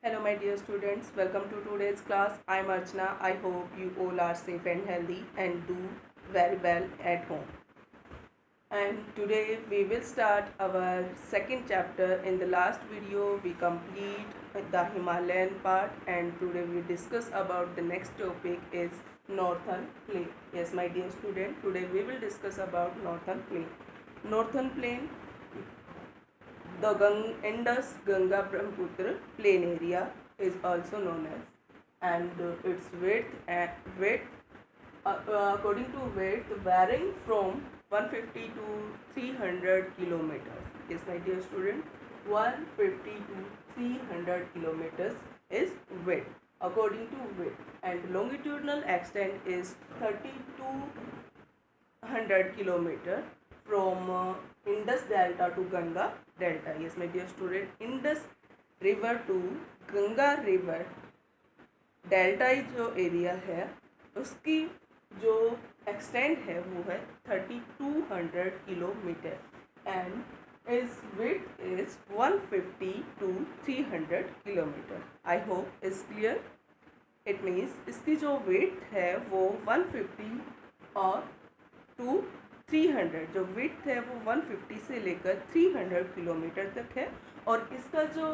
Hello my dear students, welcome to today's class. I am Archana. I hope you all are safe and healthy and do very well at home. And today we will start our second chapter. In the last video we complete the Himalayan part, and today we discuss about the next topic is Northern Plain. Yes my dear student, today we will discuss about Northern Plain. Northern Plain, the Indus Ganga Brahmaputra plain area is also known as, and its width according to width varying from 150 to 300 kilometers. Yes my dear student, 150 to 300 kilometers is width according to width, and longitudinal extent is 3200 kilometer from Indus Delta to Ganga Delta. Yes my dear student, Indus river to Ganga river डेल्टाई जो area है उसकी जो extent है वो है 3200 kilometre and is width is 150 to 300 kilometre. I hope is clear. It means इसकी जो विड्थ है वो 150 और टू 300, जो विड्थ है वो 150 से लेकर 300 किलोमीटर तक है, और इसका जो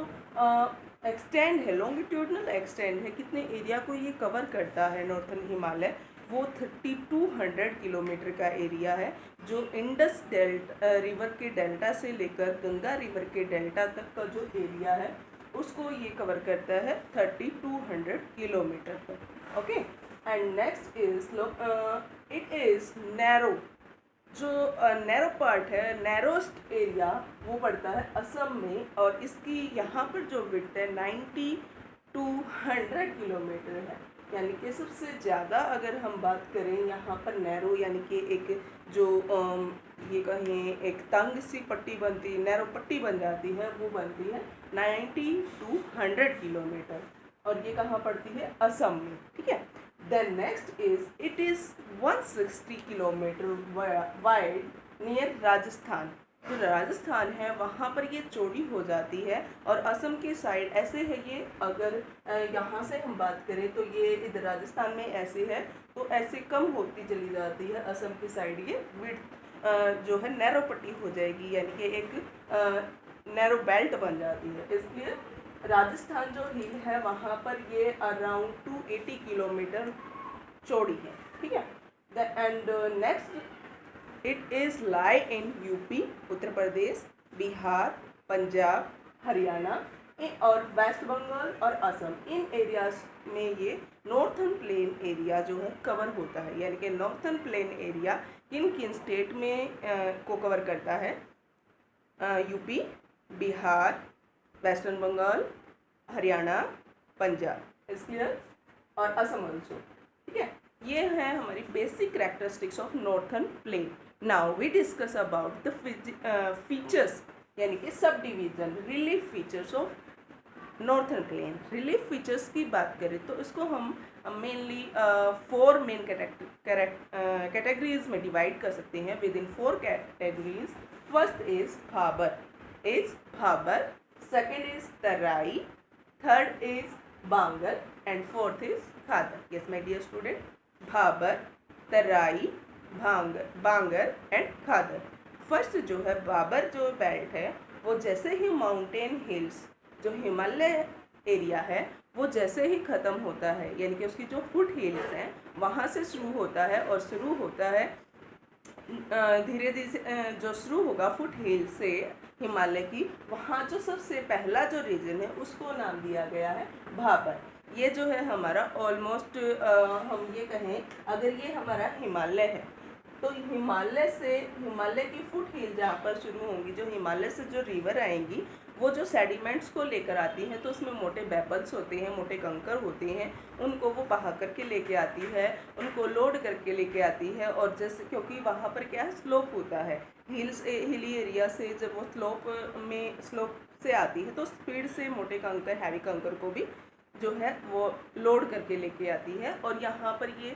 एक्सटेंड है, लॉन्गिट्यूडनल एक्सटेंड है, कितने एरिया को ये कवर करता है नॉर्थन हिमालय, वो 3200 किलोमीटर का एरिया है, जो इंडस रिवर के डेल्टा से लेकर गंगा रिवर के डेल्टा तक का जो एरिया है उसको ये कवर करता है 3200 किलोमीटर तक. Okay, and next is it is narrow. जो नैरो पार्ट है, नैरोस्ट एरिया, वो पड़ता है असम में, और इसकी यहाँ पर जो विड्थ है 90 to 100 किलोमीटर है. यानी कि सबसे ज़्यादा अगर हम बात करें यहाँ पर नैरो, यानी कि एक जो ये कहें एक तंग सी पट्टी बनती है, नैरो पट्टी बन जाती है, वो बनती है 90 to 100 किलोमीटर, और ये कहाँ पड़ती है? असम में. ठीक है. Then next is it is 160 kilometre wide near Rajasthan. जो राजस्थान है वहाँ पर ये चौड़ी हो जाती है, और असम के साइड ऐसे है ये. अगर यहाँ से हम बात करें तो ये इधर राजस्थान में ऐसे है, तो ऐसे कम होती चली जाती है असम की साइड. ये विड्थ जो है नैरो पट्टी हो जाएगी, यानी कि एक नैरो बेल्ट बन जाती है. इसलिए राजस्थान जो हिल है वहाँ पर ये अराउंड 280 किलोमीटर चौड़ी है. ठीक है. And next it is lie in UP, Uttar Pradesh, Bihar, Punjab, Haryana और वेस्ट बंगाल और असम. इन एरियाज में ये नॉर्थन प्लेन एरिया जो है कवर होता है. यानी कि नॉर्थन प्लेन एरिया किन किन स्टेट में को कवर करता है? UP, Bihar, western Bengal, Haryana, Punjab, is clear, और असम ऑल्सो. ठीक है. ये है हमारी basic characteristics of northern plain. Now we discuss about the features, यानी कि subdivision relief features of northern plain. Relief features की बात करें तो इसको हम मेनली 4 मेन कैटेगरीज में डिवाइड कर सकते हैं. Within 4 categories. First is Bhabar, second is Terai, third is Bangar, and fourth is Khadar. Yes my dear student, Bhabar, Terai, Bangar and Khadar. First जो है भाबर जो बेल्ट है, वो जैसे ही माउंटेन हिल्स, जो हिमालय एरिया है, वो जैसे ही ख़त्म होता है, यानी कि उसकी जो फुट हिल्स हैं वहाँ से शुरू होता है, और शुरू होता है धीरे धीरे जो शुरू होगा फुट हिल से हिमालय की, वहाँ जो सबसे पहला जो रीजन है उसको नाम दिया गया है भाबर. ये जो है हमारा ऑलमोस्ट हम ये कहें, अगर ये हमारा हिमालय है तो हिमालय की फुट हिल जहाँ पर शुरू होंगी, जो हिमालय से जो रिवर आएंगी, वो जो सेडिमेंट्स को लेकर आती हैं, तो उसमें मोटे बेबल्स होते हैं, मोटे कंकर होते हैं, उनको वो बहा करके लेके आती है, उनको लोड करके लेके आती है. और जैसे क्योंकि वहाँ पर क्या है, स्लोप होता है, हिली एरिया से जब वो स्लोप से आती है तो स्पीड से मोटे कंकर, हैवी कंकर को भी जो है वो लोड करके लेके आती है. और यहाँ पर ये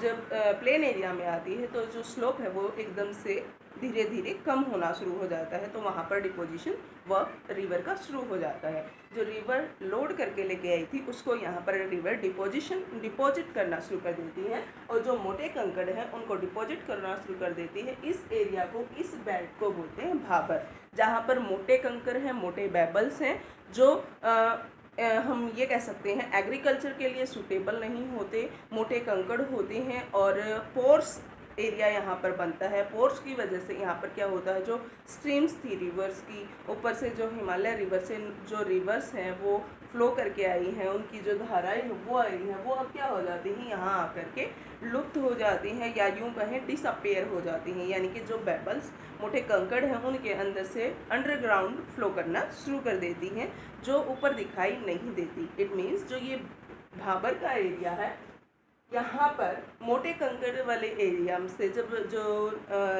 जब प्लेन एरिया में आती है तो जो स्लोप है वो एकदम से धीरे धीरे कम होना शुरू हो जाता है, तो वहाँ पर डिपोजिशन वर्क रिवर का शुरू हो जाता है। जो रिवर लोड करके लेके आई थी उसको यहाँ पर रिवर डिपॉजिट करना शुरू कर देती है, और जो मोटे कंकड़ हैं उनको डिपॉजिट करना शुरू कर देती है। इस एरिया को, इस बेल्ट को बोलते हैं भाबर, जहाँ पर मोटे कंकड़ हैं, मोटे बेबल्स हैं, जो हम ये कह सकते हैं एग्रीकल्चर के लिए सूटेबल नहीं होते, मोटे कंकड़ होते हैं, और पोर्स एरिया यहाँ पर बनता है। पोर्स की वजह से यहाँ पर क्या होता है, जो स्ट्रीम्स थी रिवर्स की, ऊपर से जो हिमालय रिवर से जो रिवर्स हैं वो फ्लो करके आई हैं, उनकी जो धाराएं वो आई हैं, वो अब क्या हो जाती हैं, यहाँ आकर के लुप्त हो जाती हैं, या यूँ कहें डिसअपेयर हो जाती हैं। यानी कि जो बेबल्स, मोटे कंकड़ हैं, उनके अंदर से अंडरग्राउंड फ्लो करना शुरू कर देती हैं, जो ऊपर दिखाई नहीं देती। इट मीन्स जो ये भाबर का एरिया है, यहाँ पर मोटे कंकड़ वाले एरिया से जब जो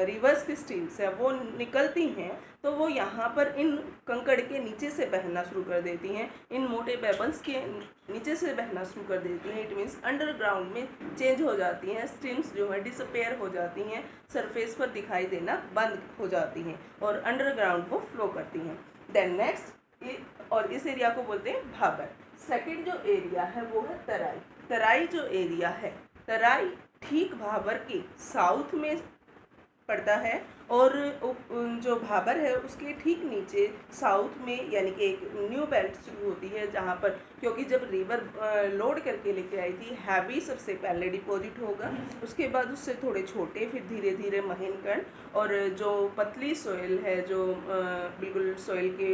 रिवर्स की स्ट्रीम्स है वो निकलती हैं, तो वो यहाँ पर इन कंकड़ के नीचे से बहना शुरू कर देती हैं, इन मोटे बेबल्स के नीचे से बहना शुरू कर देती हैं। इट मीन्स अंडरग्राउंड में चेंज हो जाती हैं, स्ट्रीम्स जो है डिसअपेयर हो जाती हैं, सरफेस पर दिखाई देना बंद हो जाती हैं, और अंडरग्राउंड वो फ्लो करती हैं। देन नेक्स्ट, और इस एरिया को बोलते हैं भाबर। सेकंड जो एरिया है वो है तराई। तराई जो एरिया है, तराई ठीक भाबर के साउथ में पड़ता है, और जो भाबर है उसके ठीक नीचे साउथ में, यानी कि एक न्यू बेल्ट शुरू होती है, जहाँ पर क्योंकि जब रिवर लोड करके लेके आई थी, हैवी सबसे पहले डिपॉजिट होगा, उसके बाद उससे थोड़े छोटे, फिर धीरे धीरे महीन कण, और जो पतली सोइल है, जो बिल्कुल सोइल के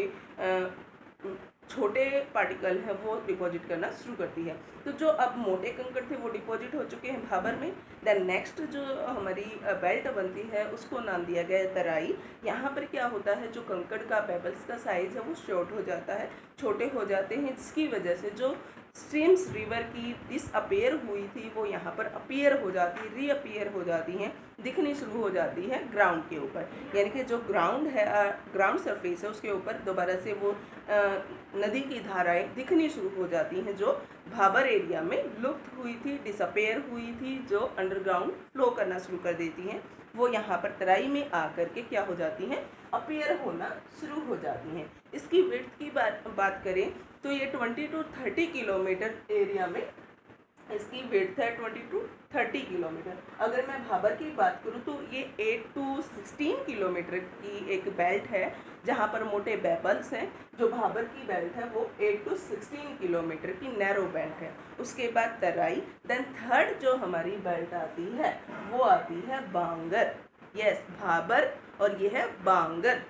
छोटे पार्टिकल हैं वो डिपॉजिट करना शुरू करती है। तो जो अब मोटे कंकड़ थे वो डिपॉजिट हो चुके हैं भाबर में। देन नेक्स्ट जो हमारी बेल्ट बनती है उसको नाम दिया गया है तराई। यहाँ पर क्या होता है, जो कंकड़ का बेबल्स का साइज़ है वो शॉर्ट हो जाता है, छोटे हो जाते हैं, जिसकी वजह से जो स्ट्रीम्स रिवर की डिसअपेयर हुई थी वो यहाँ पर अपीयर हो जाती, रीअपीयर हो जाती हैं, दिखनी शुरू हो जाती है ग्राउंड के ऊपर। यानी कि जो ग्राउंड है, ग्राउंड सरफेस है, उसके ऊपर दोबारा से वो नदी की धाराएं दिखनी शुरू हो जाती हैं, जो भाबर एरिया में लुप्त हुई थी, डिसअपेयर हुई थी, जो अंडरग्राउंड फ्लो करना शुरू कर देती हैं, वो यहाँ पर तराई में आकर के क्या हो जाती हैं, अपीयर होना शुरू हो जाती हैं। इसकी विड्थ की बात करें तो ये 20 to 30 किलोमीटर एरिया में इसकी विड्थ है, 20 to 30 किलोमीटर। अगर मैं भाबर की बात करूँ तो ये 8 to 16 किलोमीटर की एक बेल्ट है, जहाँ पर मोटे बेबल्स हैं। जो भाबर की बेल्ट है वो 8 to 16 किलोमीटर की नैरो बेल्ट है। उसके बाद तराई। देन थर्ड जो हमारी बेल्ट आती है वो आती है बांगर। यस, भाबर और ये है बांगर।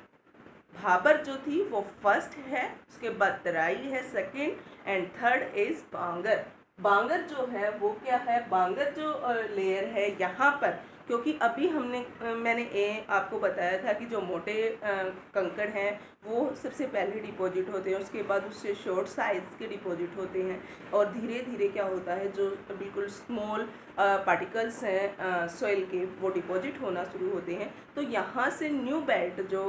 भाबर जो थी वो फर्स्ट है, उसके बाद तराई है सेकंड, एंड थर्ड इज बांगर। बांगर जो है वो क्या है, बांगर जो लेयर है यहाँ पर, क्योंकि अभी मैंने आपको बताया था कि जो मोटे कंकड़ हैं वो सबसे पहले डिपॉजिट होते हैं, उसके बाद उससे शॉर्ट साइज़ के डिपॉजिट होते हैं, और धीरे धीरे क्या होता है, जो बिल्कुल स्मॉल पार्टिकल्स हैं सॉइल के वो डिपॉजिट होना शुरू होते हैं। तो यहाँ से न्यू बेल्ट जो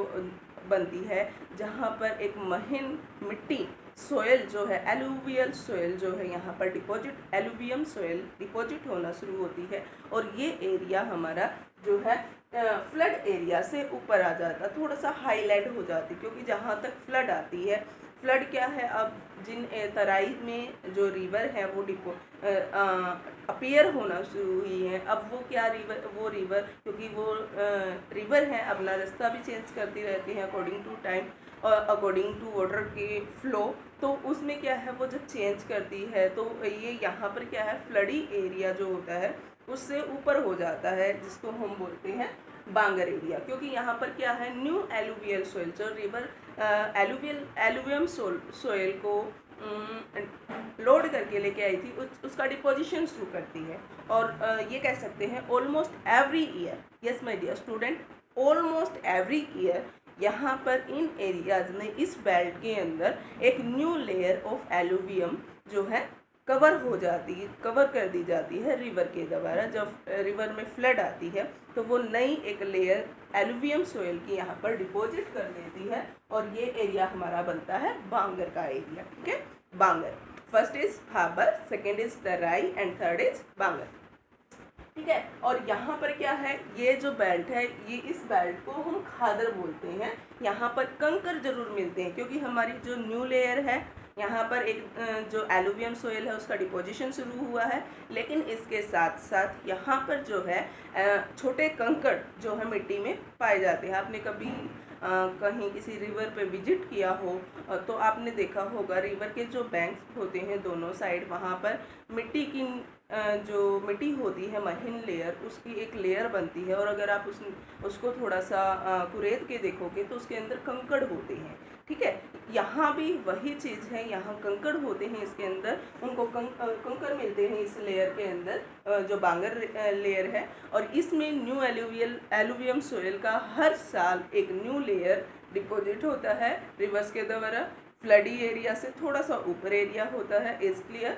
बनती है, जहाँ पर एक महीन मिट्टी सोयल जो है, एलुवियल सोयल जो है, यहाँ पर डिपॉजिट एलुवियम सोयल डिपॉजिट होना शुरू होती है, और ये एरिया हमारा जो है फ्लड एरिया से ऊपर आ जाता, थोड़ा सा हाईलाइट हो जाती, क्योंकि जहाँ तक फ्लड आती है, फ्लड क्या है, अब जिन तराई में जो रिवर है वो अपीयर होना शुरू हुई है, अब वो क्या रिवर क्योंकि वो रिवर है अपना रास्ता भी चेंज करती रहती है अकॉर्डिंग टू टाइम और अकॉर्डिंग टू वाटर के फ्लो, तो उसमें क्या है वो जब चेंज करती है तो ये यहाँ पर क्या है, फ्लडी एरिया जो होता है उससे ऊपर हो जाता है, जिसको हम बोलते हैं बांगर एरिया, क्योंकि यहाँ पर क्या है, न्यू एलुवियल सोइल, जो रिवर एलुवियम सोइल को लोड करके लेके आई थी, उसका डिपोजिशन शुरू करती है। और ये कह सकते हैं almost every year, yes my dear student, almost every year यहाँ पर इन एरियाज में इस बेल्ट के अंदर एक न्यू लेयर ऑफ एलुवियम जो है कवर कर दी जाती है रिवर के द्वारा। जब रिवर में फ्लड आती है तो वो नई एक लेयर एलुवियम सोइल की यहाँ पर डिपॉजिट कर देती है, और ये एरिया हमारा बनता है बांगर का एरिया। ठीक है, bangar. First is Bhabar, second is terai, and third is bangar. ठीक है। और यहाँ पर क्या है, ये जो बेल्ट है, ये इस बेल्ट को हम खादर बोलते हैं। यहाँ पर कंकर जरूर मिलते हैं क्योंकि हमारी जो न्यू लेयर है, यहाँ पर एक जो एलुवियम सोयल है उसका डिपोजिशन शुरू हुआ है, लेकिन इसके साथ साथ यहाँ पर जो है छोटे कंकड़ जो है मिट्टी में पाए जाते हैं। आपने कभी कहीं किसी रिवर पे विजिट किया हो तो आपने देखा होगा रिवर के जो बैंक्स होते हैं दोनों साइड, वहाँ पर मिट्टी की जो मिट्टी होती है महीन लेयर, उसकी एक लेयर बनती है, और अगर आप उसको थोड़ा सा कुरेद के देखोगे तो उसके अंदर कंकड़ होते हैं। ठीक है, यहाँ भी वही चीज़ है, यहाँ कंकड़ होते हैं इसके अंदर, उनको कंकड़ मिलते हैं इस लेयर के अंदर जो बांगर लेयर है। और इसमें न्यू एलुवियम सोयल का हर साल एक न्यू लेयर डिपॉजिट होता है रिवर्स के द्वारा। फ्लडी एरिया से थोड़ा सा ऊपर एरिया होता है। Is clear?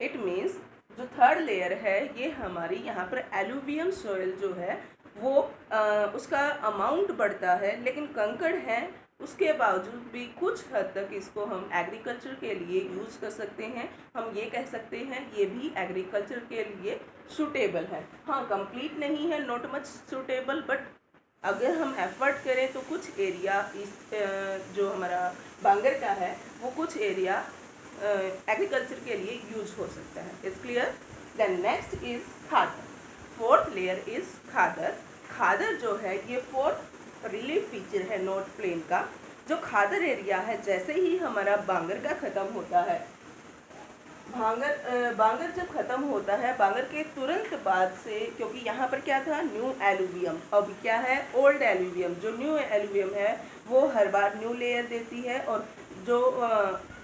इट मीन्स जो थर्ड लेयर है ये हमारी यहाँ पर एलुवियम सोयल जो है वो उसका अमाउंट बढ़ता है, लेकिन कंकड़ है उसके बावजूद भी कुछ हद तक इसको हम एग्रीकल्चर के लिए यूज़ कर सकते हैं। हम ये कह सकते हैं ये भी एग्रीकल्चर के लिए सूटेबल है। हाँ, कंप्लीट नहीं है, नॉट मच सूटेबल, बट अगर हम एफर्ट करें तो कुछ एरिया इस जो हमारा बांगर का है वो कुछ एरिया एग्रीकल्चर के लिए यूज हो सकता है। Is clear? Then next is khadar. Fourth layer is khadar. Khadar जो है ये फोर्थ रिलीफ फीचर है नोट प्लेन का। जो खादर एरिया है, जैसे ही हमारा बांगर का ख़त्म होता है, बांगर जब ख़त्म होता है, बांगर के तुरंत बाद से, क्योंकि यहाँ पर क्या था, न्यू एलुवियम, अब क्या है, ओल्ड एलुवियम। जो न्यू एलुवियम है वो हर बार न्यू लेयर देती है, और जो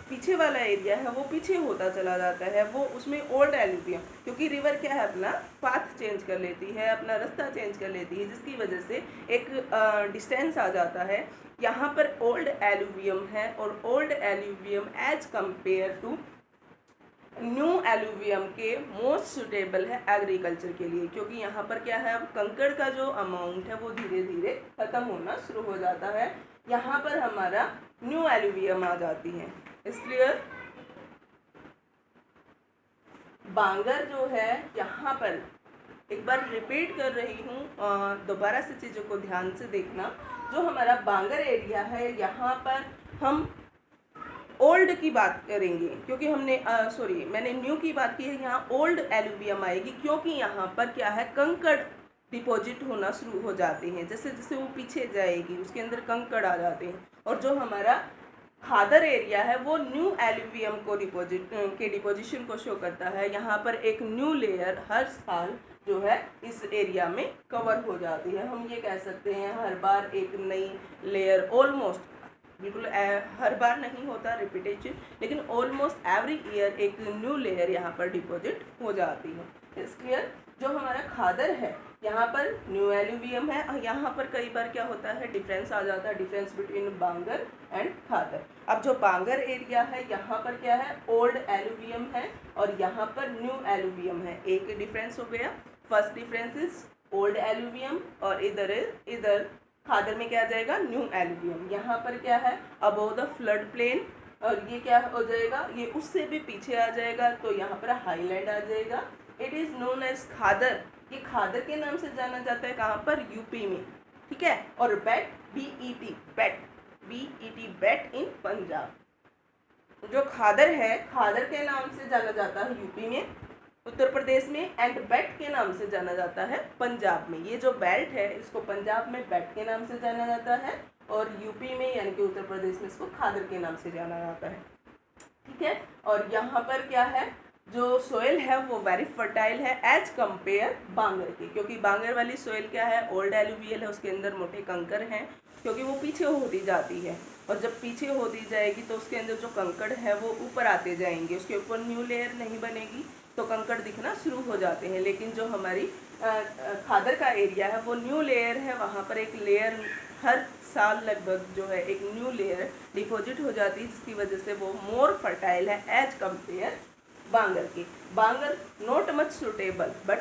पीछे वाला एरिया है वो पीछे होता चला जाता है, वो उसमें ओल्ड एलुवियम, क्योंकि रिवर क्या है अपना पाथ चेंज कर लेती है, अपना रास्ता चेंज कर लेती है, जिसकी वजह से एक डिस्टेंस आ जाता है। यहाँ पर ओल्ड एलुवियम है, और old alluvium as compare to new alluvium के मोस्ट सुटेबल है एग्रीकल्चर के लिए, क्योंकि यहाँ पर क्या है, अब कंकड़ का जो अमाउंट है वो धीरे धीरे ख़त्म होना शुरू हो जाता है। यहाँ पर हमारा न्यू एलुवियम आ जाती है। Is clear? बांगर जो है, यहाँ पर एक बार रिपीट कर रही हूँ, दोबारा से चीज़ों को ध्यान से देखना। जो हमारा बांगर एरिया है, यहाँ पर हम ओल्ड की बात करेंगे, क्योंकि मैंने न्यू की बात की है, यहाँ ओल्ड एलुवियम आएगी, क्योंकि यहाँ पर क्या है, कंकड़ डिपॉजिट होना शुरू हो जाते हैं। जैसे जैसे वो पीछे जाएगी उसके अंदर कंकड़ आ जाते हैं, और जो हमारा खादर एरिया है वो न्यू एलुवियम को डिपोजिशन को शो करता है। यहाँ पर एक न्यू लेयर हर साल जो है इस एरिया में कवर हो जाती है। हम ये कह सकते हैं हर बार एक नई लेयर, ऑलमोस्ट, बिल्कुल हर बार नहीं होता रिपीटेशन, लेकिन ऑलमोस्ट एवरी ईयर एक न्यू लेयर यहाँ पर डिपॉजिट हो जाती है। इस क्लियर? जो हमारा खादर है, यहाँ पर न्यू एलुवियम है, और यहाँ पर कई बार क्या होता है, डिफरेंस आ जाता है, डिफरेंस बिटवीन बांगर एंड खादर। अब जो बांगर एरिया है, यहाँ पर क्या है, ओल्ड एलुवियम है, और यहाँ पर न्यू एलुवियम है। एक डिफरेंस हो गया। First difference is old alluvium, और इधर खादर में क्या आ जाएगा, न्यू एलुवियम। यहाँ पर क्या है, अबोव द फ्लड प्लेन, और ये क्या हो जाएगा, ये उससे भी पीछे आ जाएगा, तो यहाँ पर हाईलैंड आ जाएगा। इट इज़ नोन एज खादर। ये खादर के नाम से जाना जाता है, कहाँ पर, यूपी में। ठीक है, और बेट, BET, बेट इन पंजाब। जो खादर है, खादर के नाम से जाना जाता है यूपी में, उत्तर प्रदेश में, एंड बेट के नाम से जाना जाता है पंजाब में। ये जो बेल्ट है इसको पंजाब में बेट के नाम से जाना जाता है, और यूपी में यानी कि उत्तर प्रदेश में इसको खादर के नाम से जाना जाता है। ठीक है, और यहाँ पर क्या है, जो सोयल है वो वेरी फर्टाइल है एज कंपेयर बांगर की, क्योंकि बांगर वाली सोयल क्या है, ओल्ड एलुवियल है, उसके अंदर मोटे कंकर हैं, क्योंकि वो पीछे होती जाती है, और जब पीछे होती जाएगी तो उसके अंदर जो कंकड़ है वो ऊपर आते जाएंगे, उसके ऊपर न्यू लेयर नहीं बनेगी, तो कंकड़ दिखना शुरू हो जाते हैं। लेकिन जो हमारी खादर का एरिया है वो न्यू लेयर है, वहाँ पर एक लेयर हर साल लगभग जो है एक न्यू लेयर डिपॉजिट हो जाती है, जिसकी वजह से वो मोर फर्टाइल है एज कंपेयर बांगर की। Bangar not much suitable, but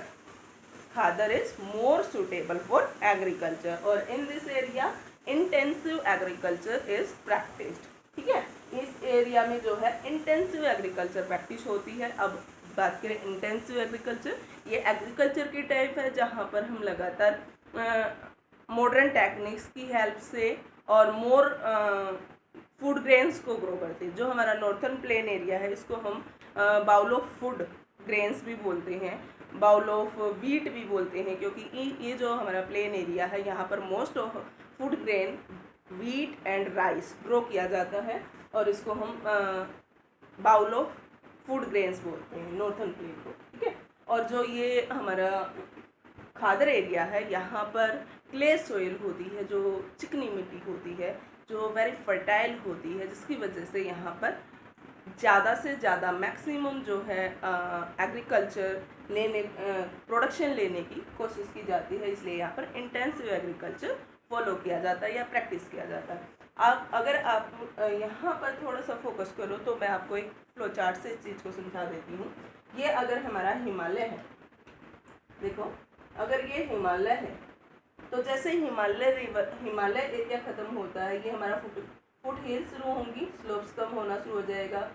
khadar is more suitable for agriculture, और in this area intensive agriculture is practised. ठीक है, इस एरिया में जो है इंटेंसिव एग्रीकल्चर प्रैक्टिस होती है। अब बात करें इंटेंसिव एग्रीकल्चर, ये एग्रीकल्चर की टाइप है जहाँ पर हम लगातार मॉडर्न टेक्निक्स की हेल्प से और मोर फूड ग्रेन्स को ग्रो करते हैं। जो हमारा नॉर्थन प्लेन एरिया है इसको हम बाउल ऑफ फूड ग्रेन्स भी बोलते हैं, बाउल ऑफ व्हीट भी बोलते हैं, क्योंकि ये जो हमारा प्लेन एरिया है यहाँ पर most of food grain wheat and rice grow किया जाता है और इसको हम बाउल ऑफ फूड ग्रेन्स बोलते हैं नॉर्थन प्लेन को, ठीक है। और जो ये हमारा खादर एरिया है यहाँ पर क्ले सोइल होती है, जो चिकनी मिट्टी होती है, जो वेरी फर्टाइल होती है, जिसकी वजह से यहाँ पर ज़्यादा से ज़्यादा मैक्सिमम जो है एग्रीकल्चर लेने प्रोडक्शन लेने की कोशिश की जाती है। इसलिए यहाँ पर इंटेंसिव एग्रीकल्चर फॉलो किया जाता है या प्रैक्टिस किया जाता है। अगर आप यहाँ पर थोड़ा सा फोकस करो तो मैं आपको एक फ्लो चार्ट से इस चीज़ को समझा देती हूँ। ये अगर हमारा हिमालय है, देखो अगर ये हिमालय है तो जैसे हिमालय एरिया ख़त्म होता है, ये हमारा फुट हिल शुरू होंगी, स्लोप्स कम होना शुरू हो जाएगा।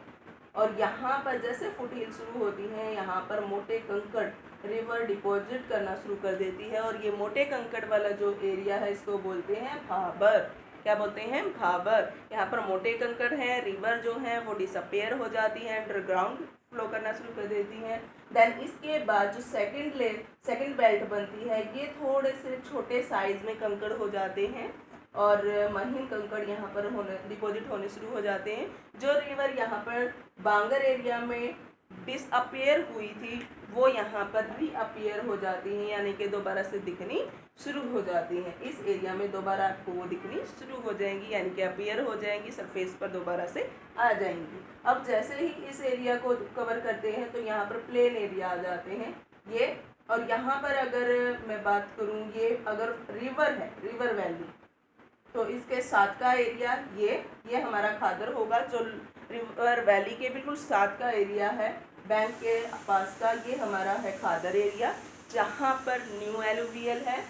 और यहाँ पर जैसे फुट हिल शुरू होती हैं, यहाँ पर मोटे कंकड़ रिवर डिपॉजिट करना शुरू कर देती है और ये मोटे कंकड़ वाला जो एरिया है इसको बोलते हैं भाबर। क्या बोलते हैं? भाबर। यहाँ पर मोटे कंकड़ हैं, रिवर जो हैं वो डिसअपेयर हो जाती हैं, अंडरग्राउंड फ्लो करना शुरू कर देती हैं। देन इसके बाद जो सेकंड बेल्ट बनती है, ये थोड़े से छोटे साइज में कंकड़ हो जाते हैं और महीन कंकड़ यहाँ पर डिपॉजिट होने शुरू हो जाते हैं। जो रिवर यहाँ पर बांगर एरिया में डिसअपेयर हुई थी वो यहाँ पर रीअपेयर हो जाती हैं, यानी कि दोबारा से दिखनी शुरू हो जाती हैं। इस एरिया में दोबारा आपको वो दिखनी शुरू हो जाएंगी, यानी कि अपेयर हो जाएंगी, सरफेस पर दोबारा से आ जाएंगी। अब जैसे ही इस एरिया को कवर करते हैं तो यहाँ पर प्लेन एरिया आ जाते हैं ये। और यहाँ पर अगर मैं बात करूँ, ये अगर रिवर है, रिवर वैली, तो इसके साथ का एरिया ये हमारा खादर होगा। जो रिवर वैली के बिल्कुल साथ का एरिया है, बैंक के पास का, ये हमारा है खादर एरिया जहाँ पर न्यू एलुवियल है।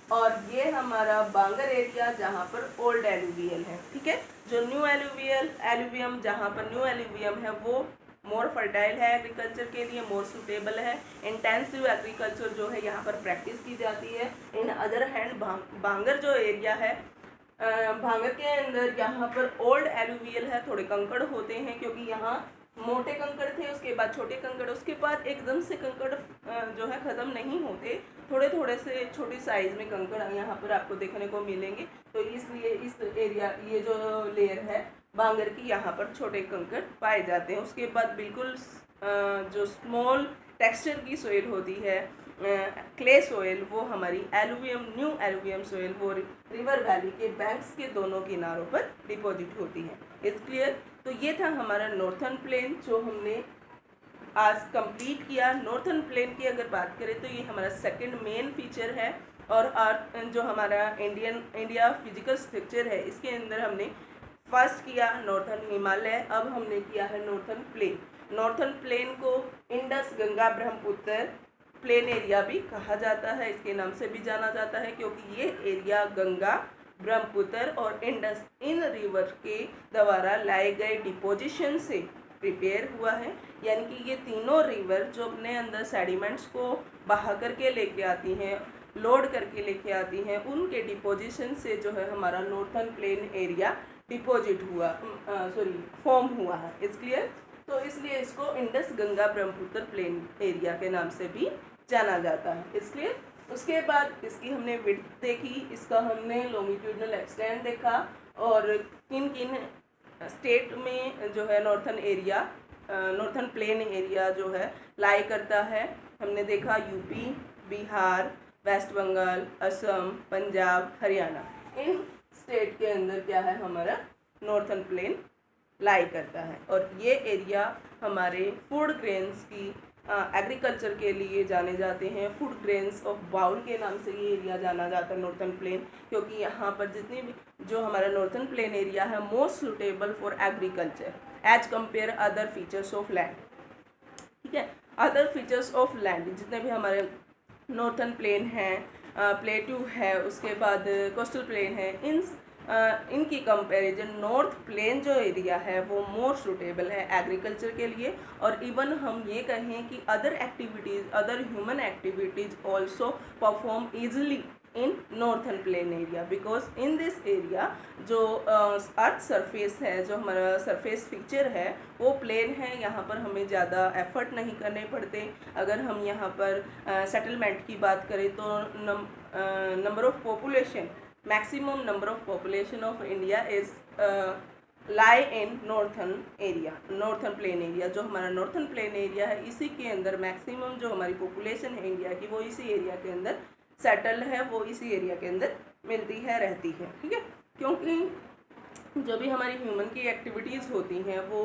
और ये हमारा बांगर एरिया जहाँ पर ओल्ड एलुवियल है, ठीक है। जो न्यू एलुवियम जहाँ पर न्यू एलुवियम है वो मोर फर्टाइल है एग्रीकल्चर के लिए, मोर सूटेबल है। इंटेंसिव एग्रीकल्चर जो है यहाँ पर प्रैक्टिस की जाती है। इन अदर हैंड बांगर जो एरिया है, भांगर के अंदर यहाँ पर ओल्ड एलुवियल है, थोड़े कंकड़ होते हैं क्योंकि यहाँ मोटे कंकड़ थे, उसके बाद छोटे कंकड़, उसके बाद एकदम से कंकड़ जो है ख़त्म नहीं होते, थोड़े थोड़े से छोटी साइज़ में कंकड़ यहाँ पर आपको देखने को मिलेंगे। तो इसलिए इस एरिया, ये जो लेयर है बांगर की, यहाँ पर छोटे कंकड़ पाए जाते हैं। उसके बाद बिल्कुल जो स्मॉल टेक्सचर की सोइल होती है, क्ले सोइल, वो हमारी न्यू एलुवियम सोइल, वो रिवर वैली के बैंक्स के दोनों किनारों पर डिपॉजिट होती है। It's clear? तो ये था हमारा नॉर्थन प्लेन जो हमने आज कंप्लीट किया। नॉर्थन प्लेन की अगर बात करें तो ये हमारा सेकंड मेन फीचर है। और जो हमारा इंडिया फिजिकल स्ट्रक्चर है, इसके अंदर हमने फर्स्ट किया नॉर्थन हिमालय, अब हमने किया है नॉर्थन प्लेन। नॉर्थन प्लेन को Indus Ganga Brahmaputra plain area भी कहा जाता है, इसके नाम से भी जाना जाता है क्योंकि ये एरिया गंगा, ब्रह्मपुत्र और इंडस इन रिवर के द्वारा लाए गए डिपोजिशन से प्रिपेयर हुआ है। यानी कि ये तीनों रिवर जो अपने अंदर सेडिमेंट्स को बहा करके लेके आती हैं, लोड करके लेके आती हैं, उनके डिपोजिशन से जो है हमारा नॉर्थन प्लेन एरिया फॉर्म हुआ है। It's clear? तो इसलिए इसको Indus Ganga Brahmaputra plain area के नाम से भी जाना जाता है। इसलिए उसके बाद इसकी हमने विड्थ देखी, इसका हमने लॉन्गिट्यूडनल एक्सटेंड देखा और किन किन स्टेट में जो है नॉर्थन प्लेन एरिया जो है लाई करता है। हमने देखा यूपी, बिहार, वेस्ट बंगाल, असम, पंजाब, हरियाणा, इन स्टेट के अंदर क्या है हमारा नॉर्थन प्लेन लाई करता है। और ये एरिया हमारे फूड ग्रेन्स की एग्रीकल्चर के लिए जाने जाते हैं। फूड ग्रेन्स ऑफ बाउल के नाम से ये एरिया जाना जाता है नॉर्थन प्लेन, क्योंकि यहाँ पर जितनी भी जो हमारा नॉर्थन प्लेन एरिया है most suitable for agriculture as compare other features of land. ठीक है, अदर फीचर्स ऑफ लैंड जितने भी हमारे नॉर्थन प्लेन हैं, प्लेट्यू है, उसके बाद कोस्टल प्लेन है, इन इनकी कंपैरिजन नॉर्थ प्लेन जो एरिया है वो मोर सूटेबल है एग्रीकल्चर के लिए। और इवन हम ये कहें कि other activities, other human activities also perform easily in northern plain area, because in this area जो अर्थ सरफेस है, जो हमारा सरफेस फीचर है वो प्लेन है। यहाँ पर हमें ज़्यादा एफर्ट नहीं करने पड़ते। अगर हम यहाँ पर सेटलमेंट की बात करें तो number of population, maximum number of population of India is lie in northern area, northern plain area. जो हमारा नॉर्थन प्लेन एरिया है इसी के अंदर मैक्सिमम जो हमारी पॉपुलेशन है इंडिया की वो इसी एरिया के अंदर सेटल है, वो इसी एरिया के अंदर मिलती है, रहती है। ठीक है, क्योंकि जो भी हमारी ह्यूमन की एक्टिविटीज़ होती हैं वो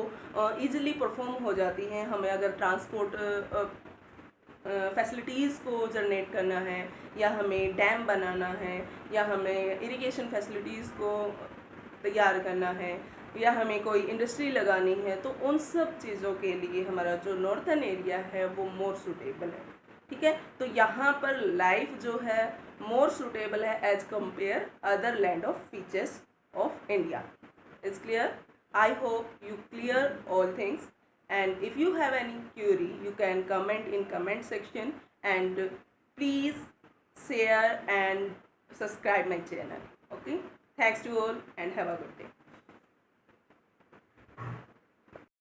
ईजिली परफॉर्म हो जाती हैं। हमें अगर ट्रांसपोर्ट फैसिलिटीज़ को जनरेट करना है, या हमें डैम बनाना है, या हमें इरिगेशन फैसिलिटीज़ को तैयार करना है, या हमें कोई इंडस्ट्री लगानी है, तो उन सब चीज़ों के लिए हमारा जो नॉर्थन एरिया है वो मोर सूटेबल है। ठीक है, तो यहाँ पर लाइफ जो है मोर सूटेबल है as compare other land of features of India. Is clear? I hope you clear all things, and if you have any query you can comment in comment section, and please share and subscribe my channel. Okay, thanks to all and have a good day.